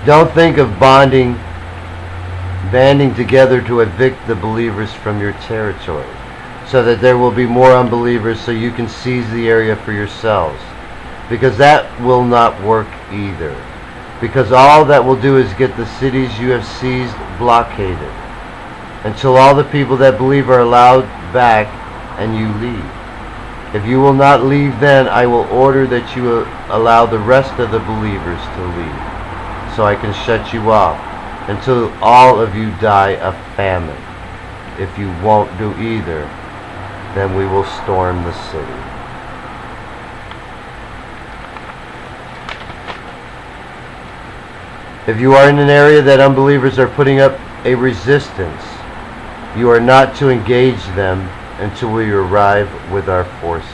Don't think of banding together to evict the believers from your territory, so that there will be more unbelievers so you can seize the area for yourselves. Because that will not work either. Because all that will do is get the cities you have seized blockaded, until all the people that believe are allowed back and you leave. If you will not leave, then I will order that you allow the rest of the believers to leave, so I can shut you off until all of you die of famine. If you won't do either, then we will storm the city. If you are in an area that unbelievers are putting up a resistance, you are not to engage them until we arrive with our forces.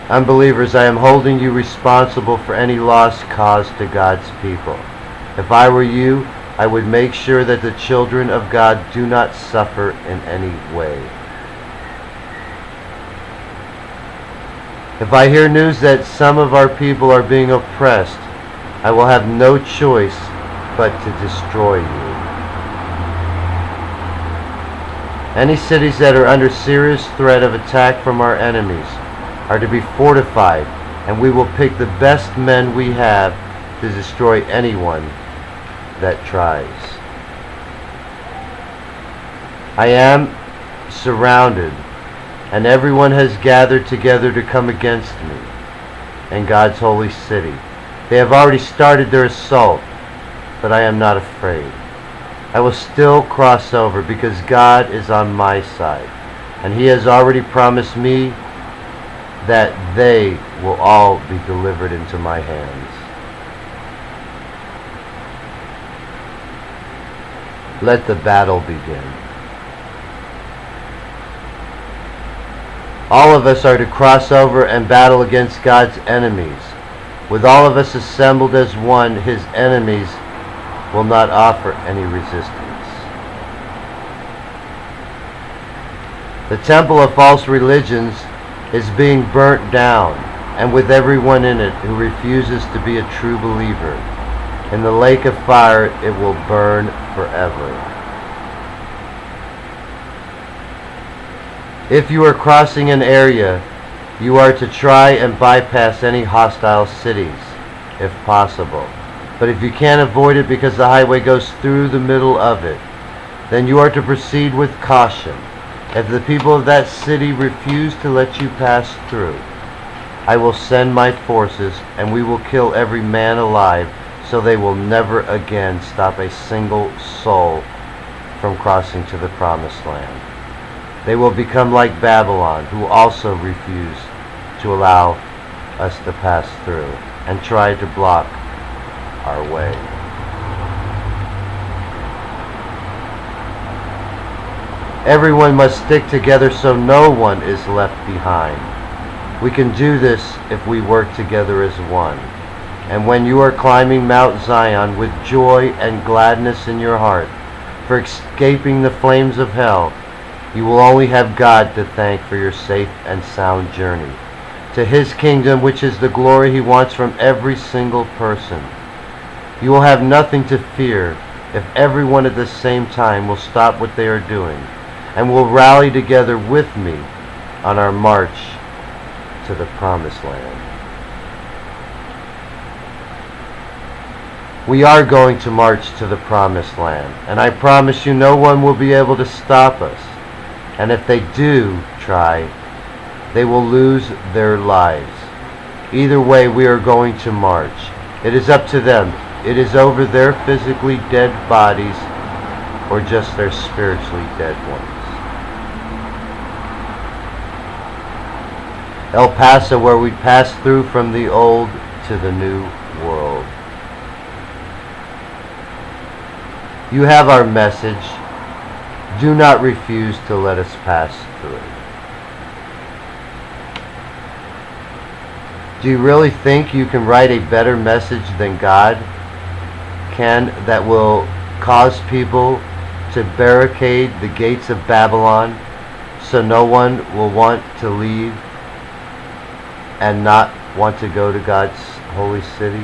Unbelievers, I am holding you responsible for any loss caused to God's people. If I were you, I would make sure that the children of God do not suffer in any way. If I hear news that some of our people are being oppressed, I will have no choice but to destroy you. Any cities that are under serious threat of attack from our enemies are to be fortified, and we will pick the best men we have to destroy anyone that tries. I am surrounded, and everyone has gathered together to come against me and God's holy city. They have already started their assault, but I am not afraid. I will still cross over because God is on my side, and He has already promised me that they will all be delivered into my hands. Let the battle begin. All of us are to cross over and battle against God's enemies. With all of us assembled as one, His enemies will not offer any resistance. The temple of false religions is being burnt down, and with everyone in it who refuses to be a true believer, in the lake of fire it will burn forever. If you are crossing an area, you are to try and bypass any hostile cities, if possible. But if you can't avoid it because the highway goes through the middle of it, then you are to proceed with caution. If the people of that city refuse to let you pass through, I will send my forces, and we will kill every man alive, so they will never again stop a single soul from crossing to the promised land. They will become like Babylon, who also refused to allow us to pass through and tried to block our way. Everyone must stick together so no one is left behind. We can do this if we work together as one. And when you are climbing Mount Zion with joy and gladness in your heart for escaping the flames of hell, you will only have God to thank for your safe and sound journey to His kingdom, which is the glory He wants from every single person. You will have nothing to fear if everyone at the same time will stop what they are doing and will rally together with me on our march to the promised land. We are going to march to the promised land, and I promise you no one will be able to stop us. And if they do try, they will lose their lives. Either way, we are going to march. It is up to them. It is over their physically dead bodies or just their spiritually dead ones. El Paso, where we pass through from the old to the new world. You have our message. Do not refuse to let us pass through. Do you really think you can write a better message than God can that will cause people to barricade the gates of Babylon so no one will want to leave and not want to go to God's holy city?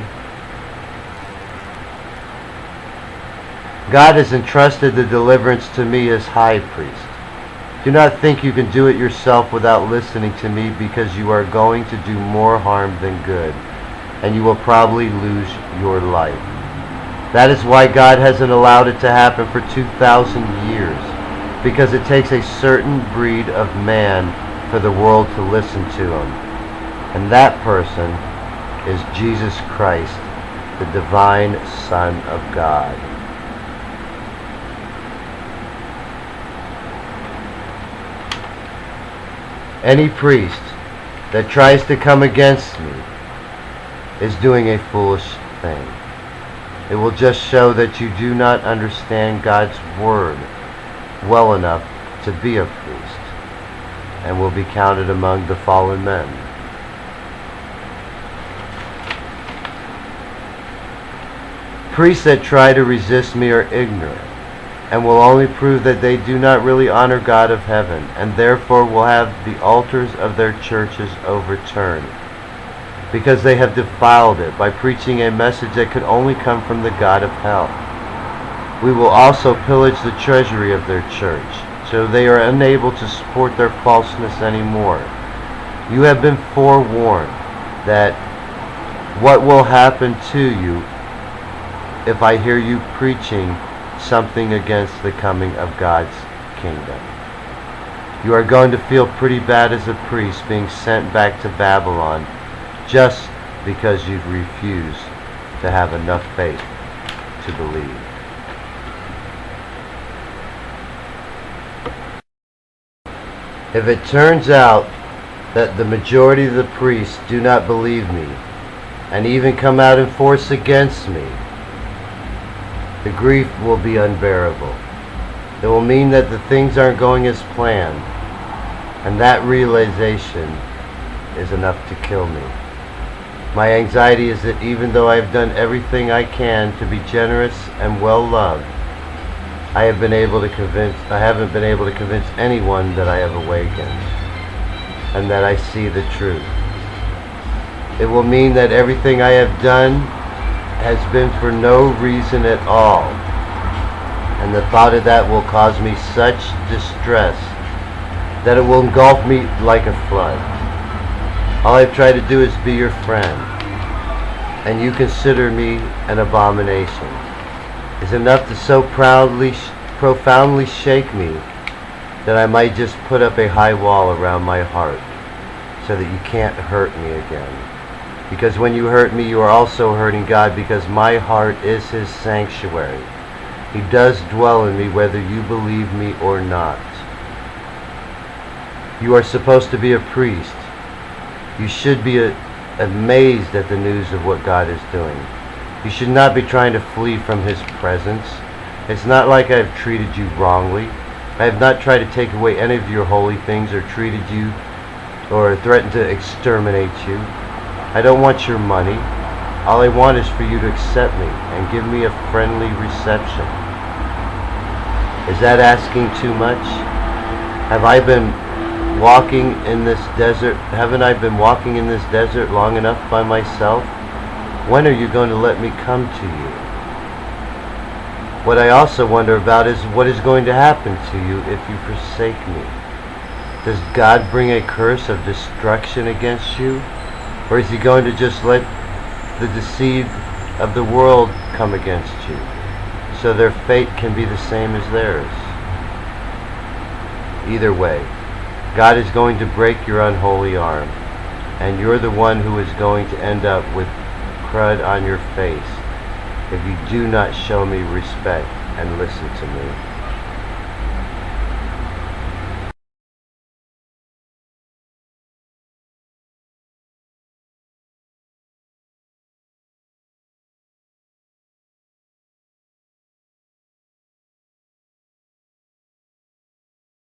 God has entrusted the deliverance to me as high priest. Do not think you can do it yourself without listening to me, because you are going to do more harm than good, and you will probably lose your life. That is why God hasn't allowed it to happen for 2,000 years, because it takes a certain breed of man for the world to listen to him. And that person is Jesus Christ, the divine Son of God. Any priest that tries to come against me is doing a foolish thing. It will just show that you do not understand God's word well enough to be a priest, and will be counted among the fallen men. Priests that try to resist me are ignorant, and will only prove that they do not really honor God of heaven, and therefore will have the altars of their churches overturned, because they have defiled it by preaching a message that could only come from the God of hell. We will also pillage the treasury of their church, so they are unable to support their falseness anymore. You have been forewarned that what will happen to you if I hear you preaching something against the coming of God's kingdom. You are going to feel pretty bad as a priest being sent back to Babylon, just because you've refused to have enough faith to believe. If it turns out that the majority of the priests do not believe me, and even come out in force against me, the grief will be unbearable. It will mean that the things aren't going as planned, and that realization is enough to kill me. My anxiety is that even though I have done everything I can to be generous and well loved, I haven't been able to convince anyone that I have awakened, and that I see the truth. It will mean that everything I have done has been for no reason at all, and the thought of that will cause me such distress that it will engulf me like a flood. All I've tried to do is be your friend, and you consider me an abomination. Is enough to so profoundly shake me that I might just put up a high wall around my heart so that you can't hurt me again. Because when you hurt me, you are also hurting God, because my heart is His sanctuary. He does dwell in me whether you believe me or not. You are supposed to be a priest. You should be amazed at the news of what God is doing. You should not be trying to flee from His presence. It's not like I have treated you wrongly. I have not tried to take away any of your holy things, or treated you or threatened to exterminate you. I don't want your money. All I want is for you to accept me and give me a friendly reception. Is that asking too much? Have I been walking in this desert? Haven't I been walking in this desert long enough by myself? When are you going to let me come to you? What I also wonder about is what is going to happen to you if you forsake me. Does God bring a curse of destruction against you? Or is He going to just let the deceit of the world come against you, so their fate can be the same as theirs? Either way, God is going to break your unholy arm, and you're the one who is going to end up with crud on your face if you do not show me respect and listen to me.